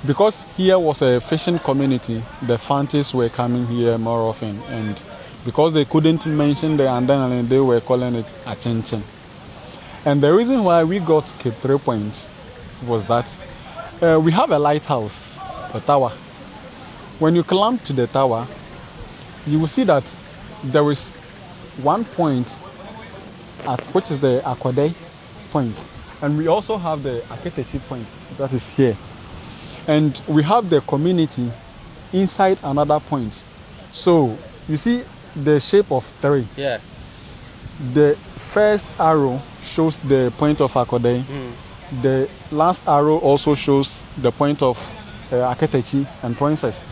Because here was a fishing community, the Fantis were coming here more often, and because they couldn't mention the Andan, they were calling it Achenchem. And the reason why we got Cape 3 Point was that we have a lighthouse, a tower. When you climb to the tower, you will see that there is one point which is the Akwade point, and we also have the Aketechi point that is here, and we have the community inside another point. So you see the shape of 3. Yeah. The first arrow shows the point of Akwade. The last arrow also shows the point of Aketechi and Princess,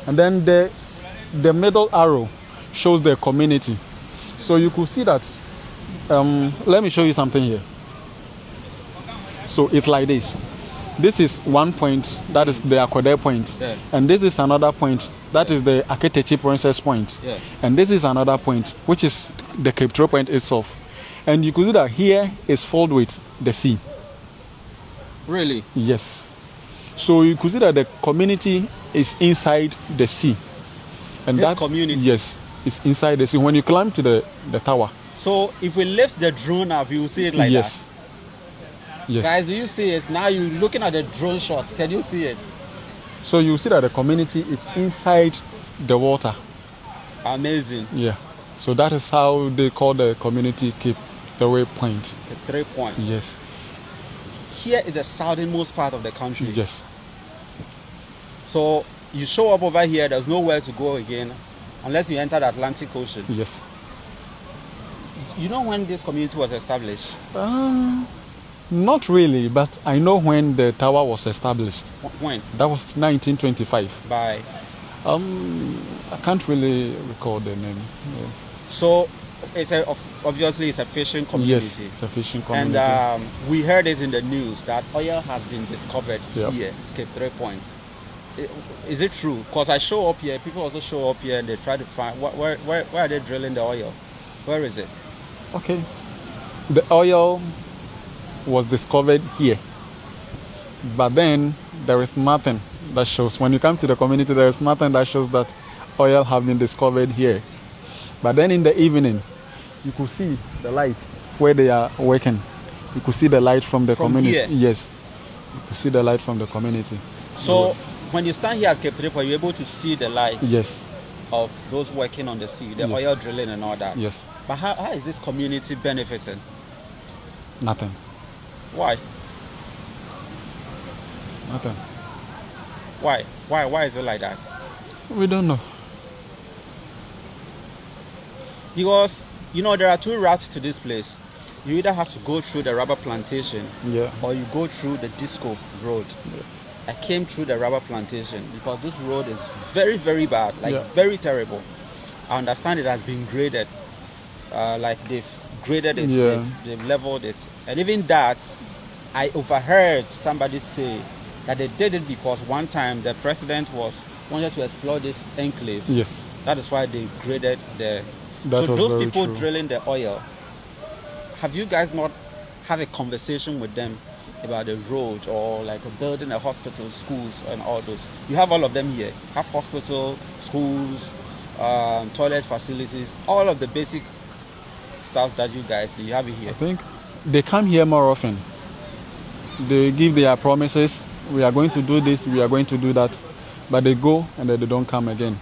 and then the middle arrow shows the community. So you could see that. Let me show you something here. So it's like this. This is one point, that is the Akwade point. Yeah. And this is another point, that is the Aketechi Princess point. Yeah. And this is another point, which is the Cape 3 Point itself. And you could see that here is filled with the sea. Really? Yes. So you could see that the community is inside the sea. And This that community? Yes, it's inside the sea. When you climb to the tower. So if we lift the drone up, you will see it like Yes. that. Yes. Guys, do you see it? Now you're looking at the drone shot. Can you see it? So you see that the community is inside the water. Amazing. Yeah. So that is how they call the community Cape 3 Point. The 3 Point. Yes. Here is the southernmost part of the country. Yes. So you show up over here, there's nowhere to go again unless you enter the Atlantic Ocean. Yes. You know when this community was established? Not really, but I know when the tower was established. When? That was 1925. By? I can't really recall the name. Yeah. So obviously it's a fishing community. Yes, it's a fishing community. And we heard it in the news that oil has been discovered Yep. here at Cape 3 Point. Is it true? Because I show up here, people also show up here and they try to find, where are they drilling the oil? Where is it? Okay. The oil was discovered here. But then there is nothing that shows, when you come to the community, there is nothing that shows that oil have been discovered here. But then in the evening, you could see the light where they are working. You could see the light from the community. Here? Yes. You could see the light from the community. So when you stand here at Cape 3 Point, you're able to see the lights Yes. of those working on the sea, the Yes. oil drilling and all that. Yes. But how is this community benefiting? Nothing. Why? Nothing. Why? Why is it like that? We don't know. Because, there are 2 routes to this place. You either have to go through the rubber plantation Yeah. or you go through the disco road. I came through the rubber plantation because this road is very, very bad, very terrible. I understand it has been graded. Like they've graded it, Yeah. they've leveled it. And even that, I overheard somebody say that they did it because one time the president wanted to explore this enclave. Yes. That is why they graded the... That So was those very people true. drilling the oil, have you guys not have a conversation with them about the road or like building a hospital, schools and all those? You have all of them here. Have hospital, schools, toilet facilities, all of the basic stuff that you guys do. You have it here. I think they come here more often. They give their promises. We are going to do this, we are going to do that. But they go and then they don't come again.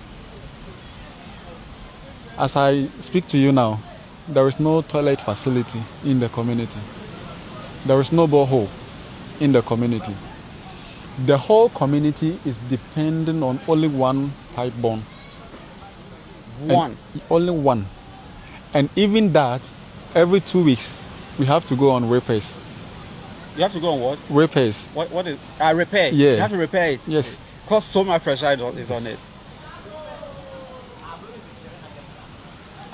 As I speak to you now, there is no toilet facility in the community. There is no borehole in the community. The whole community is dependent on only one pipe bomb. One. Only one. And even that, every 2 weeks, we have to go on repairs. You have to go on what? Repairs. What is repair? Yeah. You have to repair it. Yes. Because so much pressure is on it.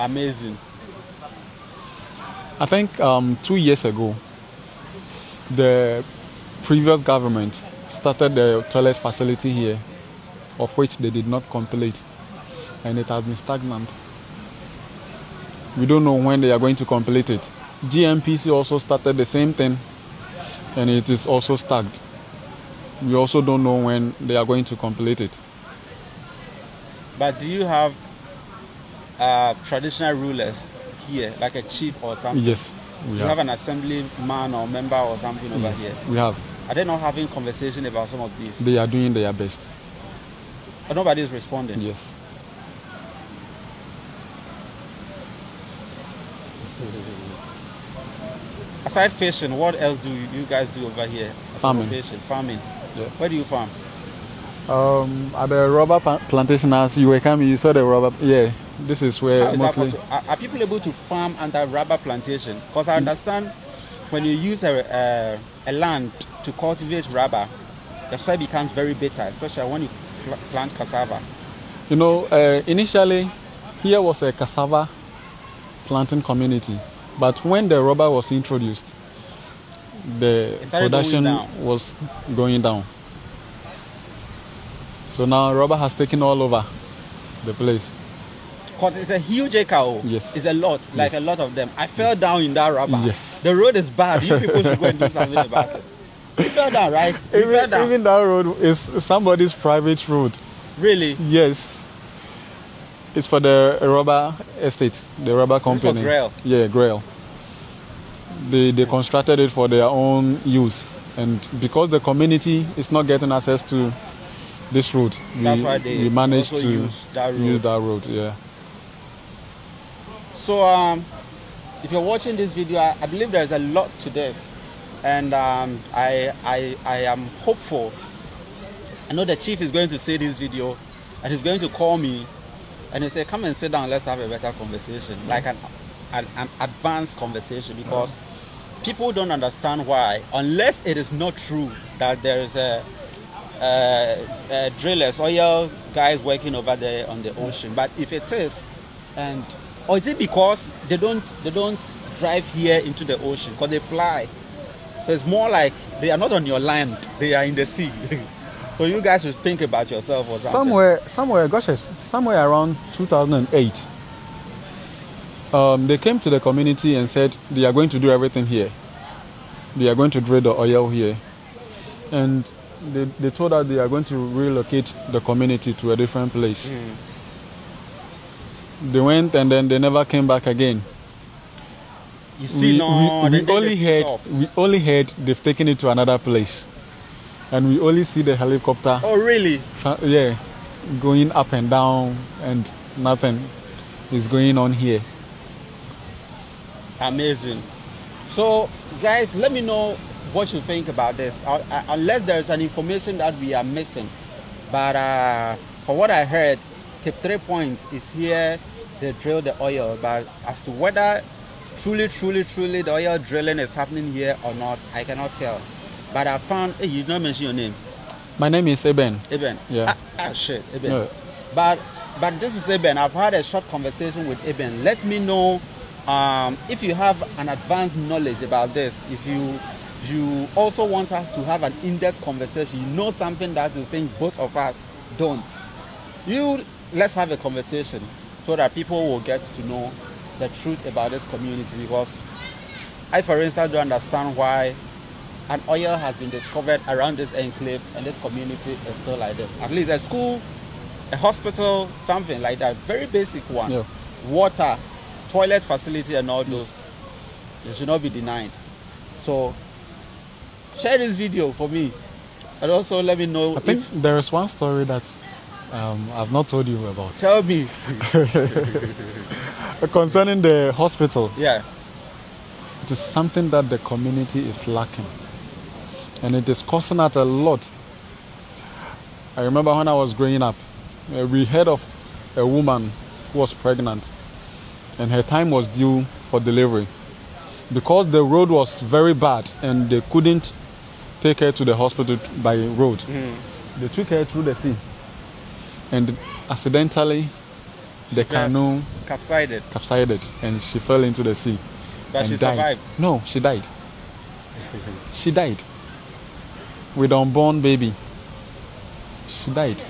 Amazing. I think 2 years ago, the previous government started the toilet facility here, of which they did not complete, and it has been stagnant. We don't know when they are going to complete it. GMPC also started the same thing, and it is also stagnant. we also don't know when they are going to complete it. But do you have traditional rulers here, like a chief or something? Yes, we You have an assemblyman or member or something over here? We have. Are they not having conversation about some of these? They are doing their best. But nobody is responding? Yes. Aside fishing, what else do you guys do over here? Farming. Farming. Yeah. Where do you farm? At the rubber plantation, as you were coming, you saw the rubber. Yeah, this is where How is that mostly. possible? Are people able to farm under rubber plantation? Because I understand when you use a land to cultivate rubber, the soil becomes very bitter, especially when you plant cassava. You know, initially, here was a cassava planting community, but when the rubber was introduced, the production was going down. So now rubber has taken all over the place. Because it's a huge acre. Yes. It's a lot, like a lot of them. I fell down in that rubber. Yes. The road is bad. You people should go and do something about it. You fell down, right? You fell down. Even that road is somebody's private road. Really? Yes. It's for the rubber estate, the rubber company. For Grail? Yeah, Grail. They constructed it for their own use. And because the community is not getting access to this road, that's why we managed to use that road. Yeah. So if you're watching this video, I believe there's a lot to this, and I am hopeful. I know the chief is going to see this video and he's going to call me and he'll say, come and sit down, let's have a better conversation, like an advanced conversation, because people don't understand why, unless it is not true that there is a drillers, oil guys working over there on the ocean. But if it is, or is it because they don't drive here into the ocean because they fly? So it's more like they are not on your land, they are in the sea. So you guys should think about yourself or something. Somewhere around 2008, they came to the community and said they are going to do everything here. They are going to drill the oil here, and they told us they are going to relocate the community to a different place. They went and then they never came back again. You see, we only heard they've taken it to another place, and we only see the helicopter. Oh, really? Yeah, going up and down, and nothing is going on here. Amazing. So, guys, let me know what you think about this, unless there's an information that we are missing. But for what I heard, Cape 3 Point is here, they drill the oil, but as to whether truly the oil drilling is happening here or not, I cannot tell. But I found, hey, you don't mention your name. My name is Eben. Eben. Yeah. Shit, Eben. Yeah. But this is Eben. I've had a short conversation with Eben. Let me know if you have an advanced knowledge about this. If you also want us to have an in-depth conversation, you know something that you think both of us don't, let's have a conversation so that people will get to know the truth about this community. Because I, for instance, don't understand why an oil has been discovered around this enclave and this community is still like this. At least a school, a hospital, something like that, very basic one. Yeah. Water, toilet facility and all those, they should not be denied. So share this video for me, and also let me know. I think there is one story that I've not told you about. Tell me. Concerning the hospital. Yeah. It is something that the community is lacking, and it is costing us a lot. I remember when I was growing up, we heard of a woman who was pregnant and her time was due for delivery. Because the road was very bad and they couldn't take her to the hospital by road, they took her through the sea, and accidentally the canoe capsized and she fell into the sea. But and she died. survived? No, she died. She died with an unborn baby. She died.